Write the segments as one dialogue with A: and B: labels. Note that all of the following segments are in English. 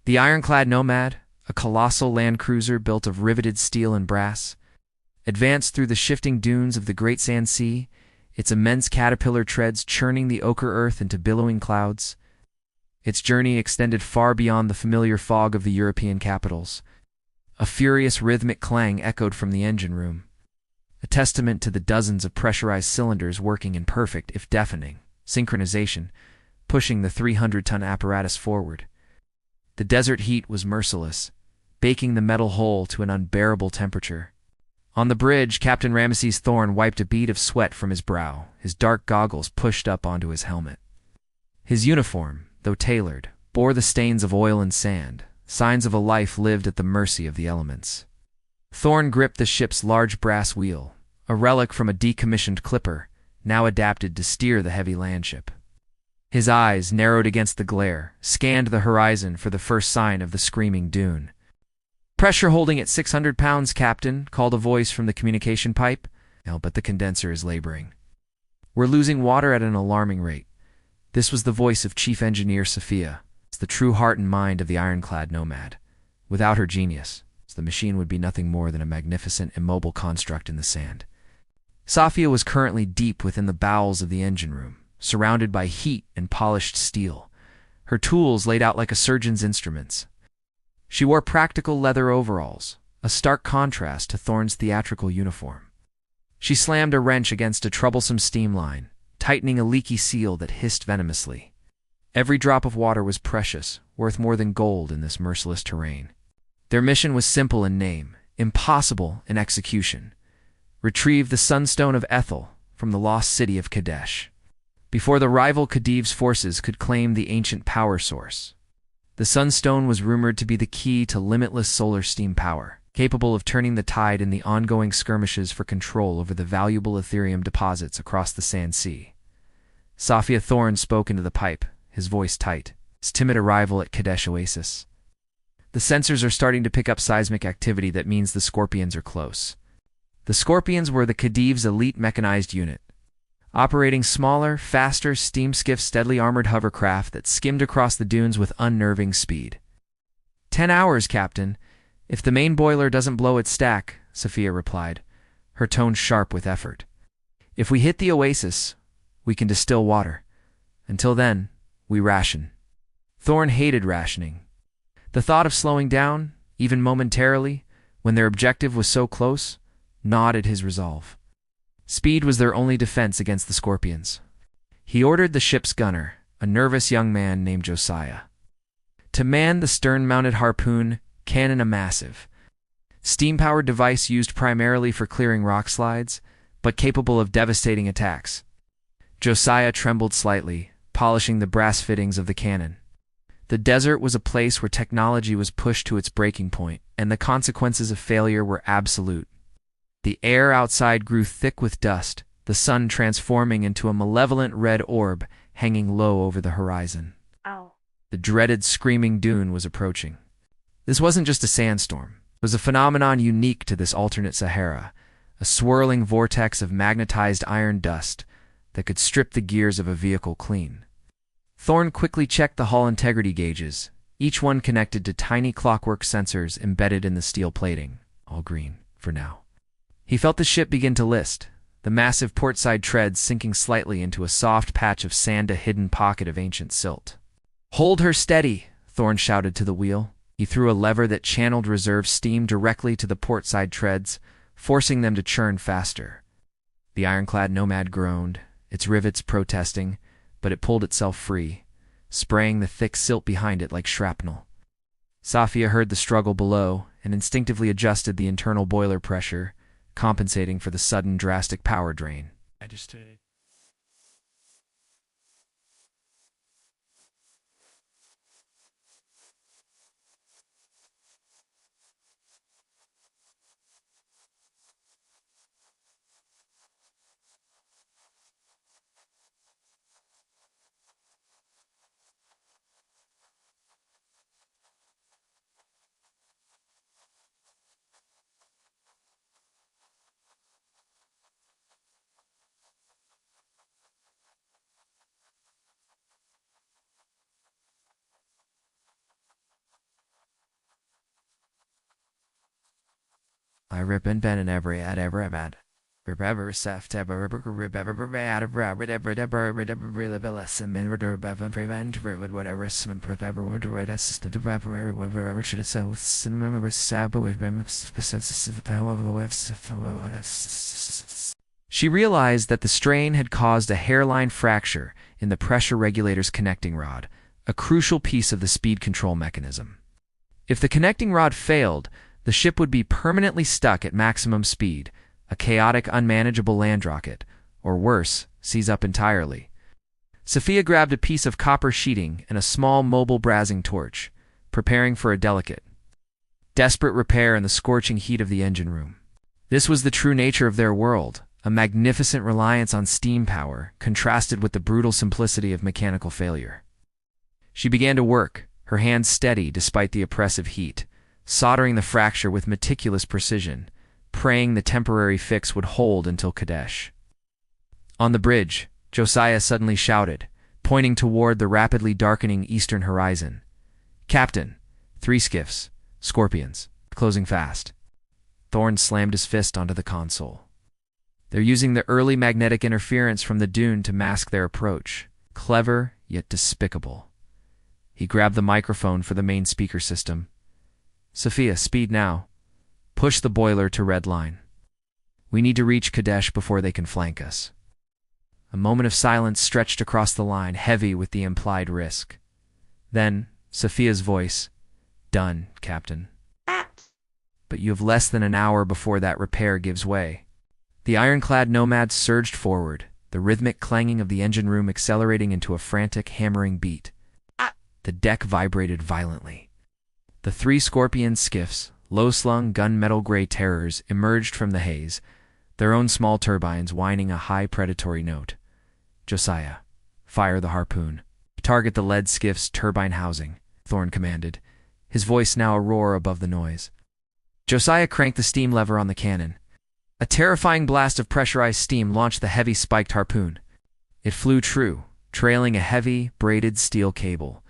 A: The ironclad Nomad, a colossal land cruiser built of riveted steel and brass, advanced through the shifting dunes of the Great Sand Sea, its immense caterpillar treads churning the ochre earth into billowing clouds. Its journey extended far beyond the familiar fog of the European capitals. A furious rhythmic clang echoed from the engine room, a testament to the dozens of pressurized cylinders working in perfect, if deafening, synchronization, pushing the 300-ton apparatus forward. The desert heat was merciless, baking the metal hull to an unbearable temperature. On the bridge, Captain Ramesses Thorne wiped a bead of sweat from his brow, his dark goggles pushed up onto his helmet. His uniform, though tailored, bore the stains of oil and sand, signs of a life lived at the mercy of the elements. Thorne gripped the ship's large brass wheel, a relic from a decommissioned clipper, now adapted to steer the heavy landship. His eyes, narrowed against the glare, scanned the horizon for the first sign of the screaming dune. "Pressure holding at 600 pounds, Captain," called a voice from the communication pipe. "No, but the condenser is laboring. We're losing water at an alarming rate." This was the voice of Chief Engineer Sophia, the true heart and mind of the ironclad Nomad. Without her genius, the machine would be nothing more than a magnificent, immobile construct in the sand. Sophia was currently deep within the bowels of the engine room, surrounded by heat and polished steel, her tools laid out like a surgeon's instruments. She wore practical leather overalls, a stark contrast to Thorne's theatrical uniform. She slammed a wrench against a troublesome steam line, tightening a leaky seal that hissed venomously. Every drop of water was precious, worth more than gold in this merciless terrain. Their mission was simple in name, impossible in execution: retrieve the Sunstone of Ethel from the lost city of Kadesh, before the rival Khedive's forces could claim the ancient power source. The Sunstone was rumored to be the key to limitless solar steam power, capable of turning the tide in the ongoing skirmishes for control over the valuable Ethereum deposits across the Sand Sea. Sophia Thorne spoke into the pipe, his voice tight. "His timid arrival at Kadesh Oasis. The sensors are starting to pick up seismic activity that means the Scorpions are close." The Scorpions were the Khedive's elite mechanized unit, operating smaller, faster steam skiffs, deadly armored hovercraft that skimmed across the dunes with unnerving speed. 10 hours, Captain. If the main boiler doesn't blow its stack," Sophia replied, her tone sharp with effort. "If we hit the oasis, we can distill water. Until then, we ration." Thorne hated rationing. The thought of slowing down, even momentarily, when their objective was so close, gnawed at his resolve. Speed was their only defense against the Scorpions. He ordered the ship's gunner, a nervous young man named Josiah, to man the stern-mounted harpoon cannon, a massive, steam-powered device used primarily for clearing rock slides, but capable of devastating attacks. Josiah trembled slightly, polishing the brass fittings of the cannon. The desert was a place where technology was pushed to its breaking point, and the consequences of failure were absolute. The air outside grew thick with dust, the sun transforming into a malevolent red orb hanging low over the horizon.
B: Ow.
A: The dreaded screaming dune was approaching. This wasn't just a sandstorm. It was a phenomenon unique to this alternate Sahara, a swirling vortex of magnetized iron dust that could strip the gears of a vehicle clean. Thorne quickly checked the hull integrity gauges, each one connected to tiny clockwork sensors embedded in the steel plating, all green for now. He felt the ship begin to list, the massive portside treads sinking slightly into a soft patch of sand, a hidden pocket of ancient silt. "Hold her steady," Thorne shouted to the wheel. He threw a lever that channeled reserve steam directly to the portside treads, forcing them to churn faster. The ironclad Nomad groaned, its rivets protesting, but it pulled itself free, spraying the thick silt behind it like shrapnel. Sophia heard the struggle below and instinctively adjusted the internal boiler pressure, compensating for the sudden drastic power drain. I rip and bend and every at ever at. Ever seft ever whatever she realized that the strain had caused a hairline fracture in the pressure regulator's connecting rod, a crucial piece of the speed control mechanism. If the connecting rod failed, the ship would be permanently stuck at maximum speed, a chaotic, unmanageable land rocket, or worse, seize up entirely. Sophia grabbed a piece of copper sheeting and a small mobile brassing torch, preparing for a delicate, desperate repair in the scorching heat of the engine room. This was the true nature of their world, a magnificent reliance on steam power, contrasted with the brutal simplicity of mechanical failure. She began to work, her hands steady despite the oppressive heat, soldering the fracture with meticulous precision, praying the temporary fix would hold until Kadesh. On the bridge, Josiah suddenly shouted, pointing toward the rapidly darkening eastern horizon. "Captain, 3 skiffs, Scorpions, closing fast." Thorne slammed his fist onto the console. "They're using the early magnetic interference from the dune to mask their approach. Clever, yet despicable." He grabbed the microphone for the main speaker system. "Sophia, speed now. Push the boiler to red line. We need to reach Kadesh before they can flank us." A moment of silence stretched across the line, heavy with the implied risk. Then, Sophia's voice, "Done, Captain. But you have less than an hour before that repair gives way." The ironclad Nomad surged forward, the rhythmic clanging of the engine room accelerating into a frantic, hammering beat. The deck vibrated violently. The 3 Scorpion skiffs, low-slung gunmetal gray terrors, emerged from the haze, their own small turbines whining a high predatory note. "Josiah, fire the harpoon. Target the lead skiff's turbine housing," Thorne commanded, his voice now a roar above the noise. Josiah cranked the steam lever on the cannon. A terrifying blast of pressurized steam launched the heavy spiked harpoon. It flew true, trailing a heavy, braided steel cable,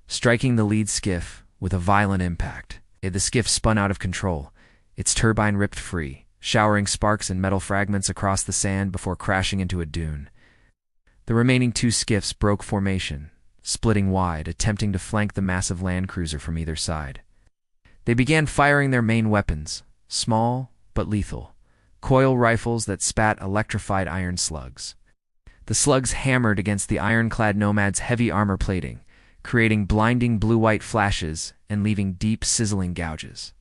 A: striking the lead skiff with a violent impact. The skiff spun out of control, its turbine ripped free, showering sparks and metal fragments across the sand before crashing into a dune. The remaining 2 skiffs broke formation, splitting wide, attempting to flank the massive land cruiser from either side. They began firing their main weapons, small but lethal, coil rifles that spat electrified iron slugs. The slugs hammered against the ironclad Nomad's heavy armor plating, creating blinding blue-white flashes and leaving deep, sizzling gouges.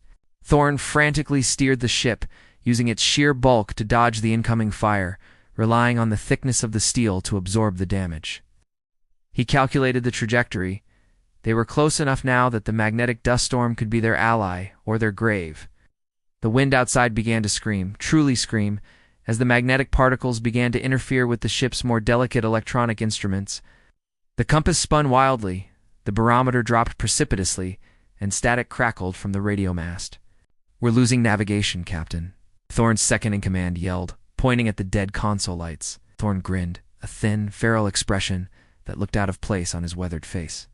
A: Thorne frantically steered the ship, using its sheer bulk to dodge the incoming fire, relying on the thickness of the steel to absorb the damage. He calculated the trajectory. They were close enough now that the magnetic dust storm could be their ally or their grave. The wind outside began to scream, truly scream, as the magnetic particles began to interfere with the ship's more delicate electronic instruments. The compass spun wildly, the barometer dropped precipitously, and static crackled from the radio mast. "We're losing navigation, Captain," Thorne's second-in-command yelled, pointing at the dead console lights. Thorne grinned, a thin, feral expression that looked out of place on his weathered face.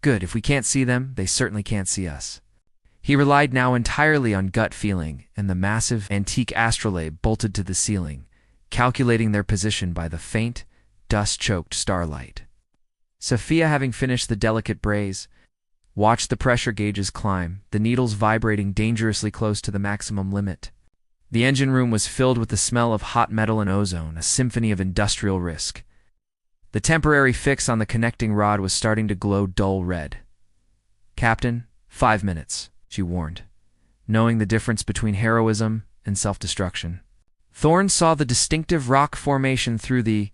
A: "Good, if we can't see them, they certainly can't see us." He relied now entirely on gut feeling, and the massive, antique astrolabe bolted to the ceiling, calculating their position by the faint, dust-choked starlight. Sophia, having finished the delicate braze, watched the pressure gauges climb, the needles vibrating dangerously close to the maximum limit. The engine room was filled with the smell of hot metal and ozone, a symphony of industrial risk. The temporary fix on the connecting rod was starting to glow dull red. "Captain, 5 minutes," she warned, knowing the difference between heroism and self-destruction. Thorne saw the distinctive rock formation through the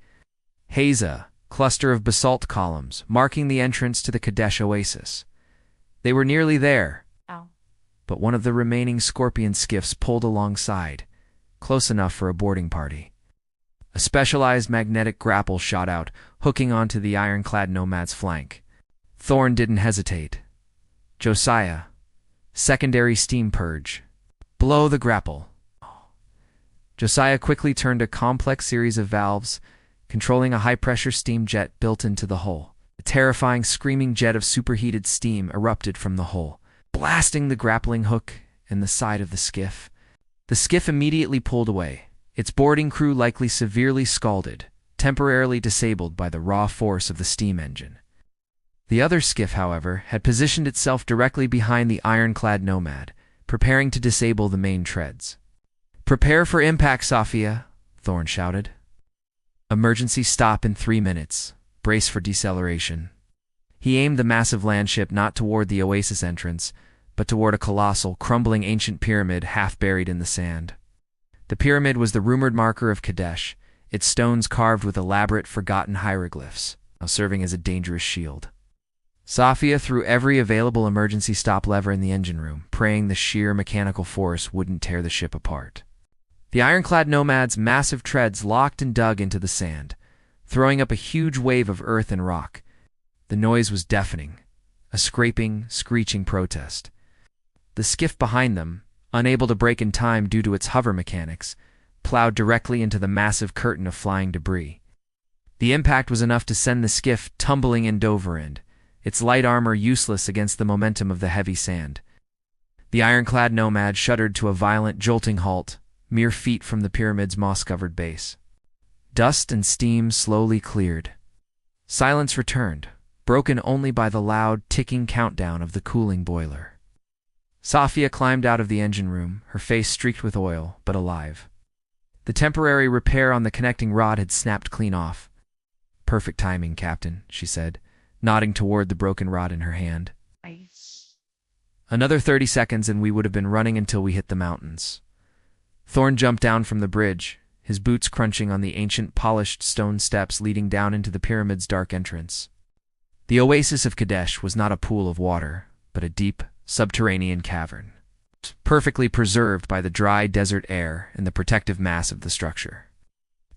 A: haze, cluster of basalt columns, marking the entrance to the Kadesh oasis. They were nearly there, but one of the remaining Scorpion skiffs pulled alongside, close enough for a boarding party. A specialized magnetic grapple shot out, hooking onto the ironclad Nomad's flank. Thorne didn't hesitate. "Josiah, secondary steam purge. Blow the grapple." Josiah quickly turned a complex series of valves, controlling a high-pressure steam jet built into the hull. A terrifying, screaming jet of superheated steam erupted from the hull, blasting the grappling hook in the side of the skiff. The skiff immediately pulled away, its boarding crew likely severely scalded, temporarily disabled by the raw force of the steam engine. The other skiff, however, had positioned itself directly behind the ironclad Nomad, preparing to disable the main treads. "Prepare for impact, Sophia," Thorn shouted. "Emergency stop in 3 minutes. Brace for deceleration." He aimed the massive landship not toward the oasis entrance, but toward a colossal, crumbling ancient pyramid half buried in the sand. The pyramid was the rumored marker of Kadesh, its stones carved with elaborate, forgotten hieroglyphs, now serving as a dangerous shield. Sophia threw every available emergency stop lever in the engine room, praying the sheer mechanical force wouldn't tear the ship apart. The ironclad Nomad's massive treads locked and dug into the sand, throwing up a huge wave of earth and rock. The noise was deafening, a scraping, screeching protest. The skiff behind them, unable to brake in time due to its hover mechanics, plowed directly into the massive curtain of flying debris. The impact was enough to send the skiff tumbling end over end, its light armor useless against the momentum of the heavy sand. The ironclad Nomad shuddered to a violent, jolting halt, mere feet from the pyramid's moss-covered base. Dust and steam slowly cleared. Silence returned, broken only by the loud, ticking countdown of the cooling boiler. Sophia climbed out of the engine room, her face streaked with oil, but alive. The temporary repair on the connecting rod had snapped clean off. "Perfect timing, Captain," she said, nodding toward the broken rod in her hand. "Another 30 seconds and we would have been running until we hit the mountains." Thorn jumped down from the bridge, his boots crunching on the ancient, polished stone steps leading down into the pyramid's dark entrance. The oasis of Kadesh was not a pool of water, but a deep, subterranean cavern, perfectly preserved by the dry desert air and the protective mass of the structure.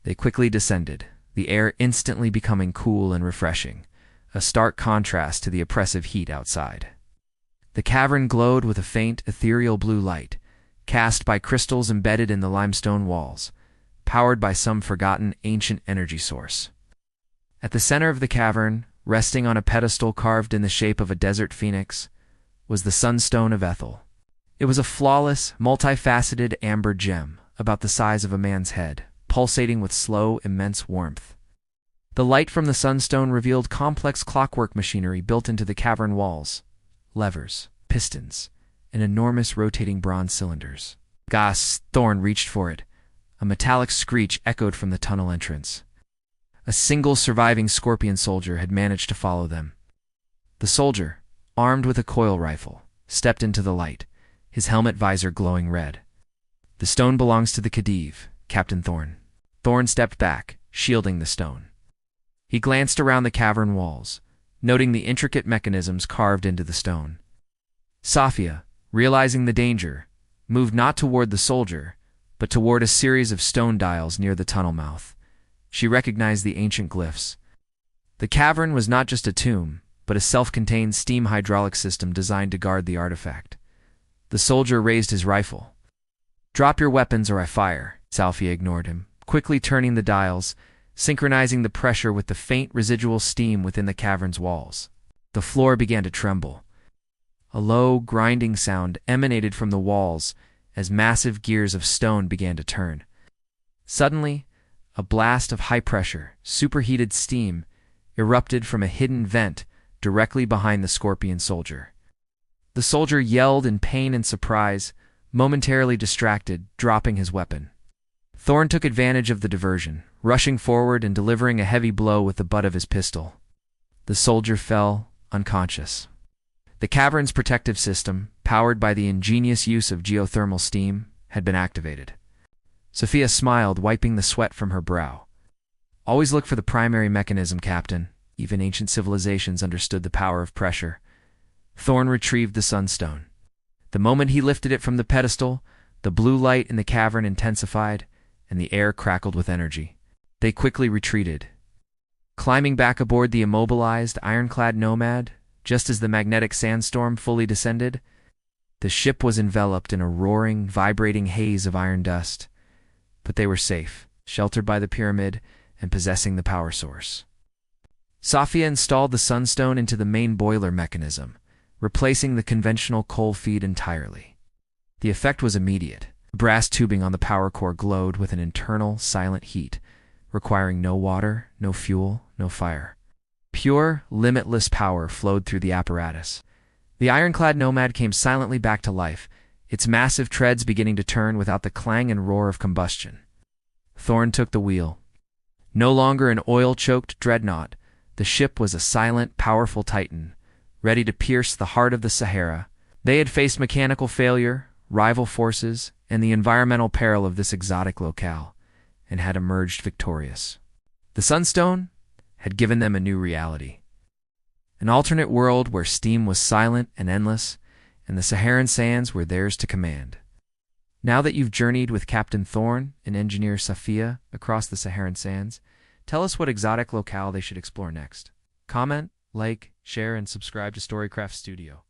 A: They quickly descended, the air instantly becoming cool and refreshing, a stark contrast to the oppressive heat outside. The cavern glowed with a faint, ethereal blue light, cast by crystals embedded in the limestone walls, powered by some forgotten ancient energy source. At the center of the cavern, resting on a pedestal carved in the shape of a desert phoenix, was the Sunstone of Ethel. It was a flawless, multifaceted amber gem, about the size of a man's head, pulsating with slow, immense warmth. The light from the sunstone revealed complex clockwork machinery built into the cavern walls: levers, pistons, and enormous rotating bronze cylinders. Thorn reached for it. A metallic screech echoed from the tunnel entrance. A single surviving Scorpion soldier had managed to follow them. The soldier, armed with a coil rifle, stepped into the light, his helmet visor glowing red. "The stone belongs to the Khedive, Captain Thorn." Thorn stepped back, shielding the stone. He glanced around the cavern walls, noting the intricate mechanisms carved into the stone. Sophia, realizing the danger, moved not toward the soldier, but toward a series of stone dials near the tunnel mouth. She recognized the ancient glyphs. The cavern was not just a tomb, but a self-contained steam hydraulic system designed to guard the artifact. The soldier raised his rifle. "Drop your weapons or I fire." Sophia ignored him, quickly turning the dials, synchronizing the pressure with the faint residual steam within the cavern's walls. The floor began to tremble. A low, grinding sound emanated from the walls as massive gears of stone began to turn. Suddenly, a blast of high-pressure, superheated steam erupted from a hidden vent directly behind the Scorpion soldier. The soldier yelled in pain and surprise, momentarily distracted, dropping his weapon. Thorn took advantage of the diversion, rushing forward and delivering a heavy blow with the butt of his pistol. The soldier fell, unconscious. The cavern's protective system, powered by the ingenious use of geothermal steam, had been activated. Sophia smiled, wiping the sweat from her brow. "Always look for the primary mechanism, Captain." Even ancient civilizations understood the power of pressure. Thorn retrieved the sunstone. The moment he lifted it from the pedestal, the blue light in the cavern intensified, and the air crackled with energy. They quickly retreated. Climbing back aboard the immobilized, ironclad Nomad, just as the magnetic sandstorm fully descended, the ship was enveloped in a roaring, vibrating haze of iron dust. But they were safe, sheltered by the pyramid and possessing the power source. Sophia installed the sunstone into the main boiler mechanism, replacing the conventional coal feed entirely. The effect was immediate. The brass tubing on the power core glowed with an internal, silent heat, requiring no water, no fuel, no fire. Pure, limitless power flowed through the apparatus. The ironclad Nomad came silently back to life, its massive treads beginning to turn without the clang and roar of combustion. Thorn took the wheel. No longer an oil-choked dreadnought, the ship was a silent, powerful titan, ready to pierce the heart of the Sahara. They had faced mechanical failure, rival forces, and the environmental peril of this exotic locale, and had emerged victorious. The Sunstone had given them a new reality. An alternate world where steam was silent and endless, and the Saharan sands were theirs to command. Now that you've journeyed with Captain Thorn and Engineer Safia across the Saharan sands, tell us what exotic locale they should explore next. Comment, like, share, and subscribe to Storycraft Studio.